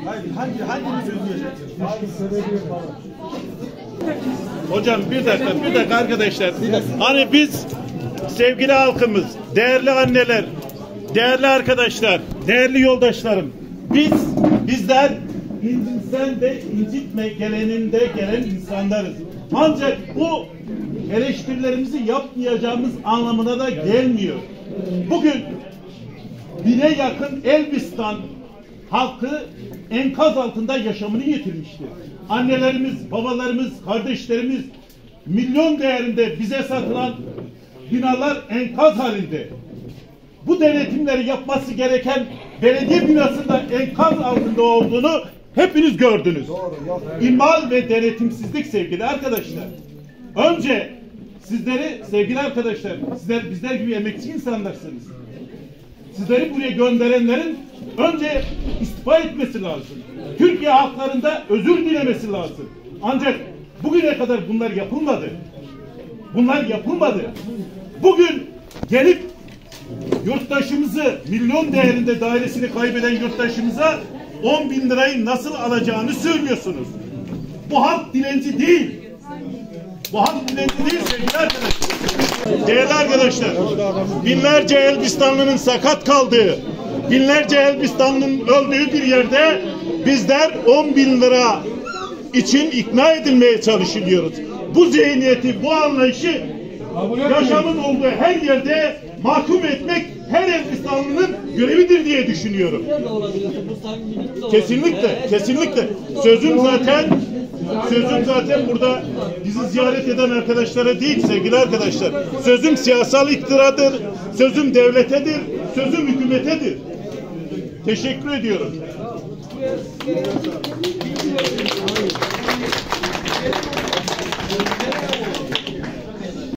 Hangimiz ödeyecek? Hocam bir dakika arkadaşlar. Hani biz sevgili halkımız, değerli anneler, değerli arkadaşlar, değerli yoldaşlarım, bizler incitsen de incitme geleninde gelen insanlarız. Ancak bu eleştirilerimizi yapmayacağımız anlamına da gelmiyor. Bugün 1000'e yakın Elbistan halkı enkaz altında yaşamını yitirmiştir. Annelerimiz, babalarımız, kardeşlerimiz milyon değerinde bize satılan binalar enkaz halinde. Bu denetimleri yapması gereken belediye binasında enkaz altında olduğunu hepiniz gördünüz. İhmal ve denetimsizlik sevgili arkadaşlar. Önce sizleri sevgili arkadaşlar, sizler bizler gibi emekçi insanlarsınız. Sizleri buraya gönderenlerin önce istifa etmesi lazım. Türkiye halklarında özür dilemesi lazım. Ancak bugüne kadar bunlar yapılmadı. Bunlar yapılmadı. Bugün gelip yurttaşımızı, milyon değerinde dairesini kaybeden yurttaşımıza 10.000 lirayı nasıl alacağını söylüyorsunuz. Bu halk dilenci değil. Bu halk dilenci değil sevgili arkadaşlar. Değerli arkadaşlar, binlerce Elbistanlı'nın sakat kaldığı, binlerce Elbistanlı'nın öldüğü bir yerde bizler 10.000 lira için ikna edilmeye çalışıyoruz. Bu zihniyeti, bu anlayışı yaşamın olduğu her yerde mahkum etmek her Elbistanlı'nın görevidir diye düşünüyorum. Kesinlikle. Sözüm zaten burada bizi ziyaret eden arkadaşlara değil sevgili arkadaşlar. Sözüm siyasal iktidaradır, sözüm devletedir, sözüm hükümetedir. Teşekkür ediyorum.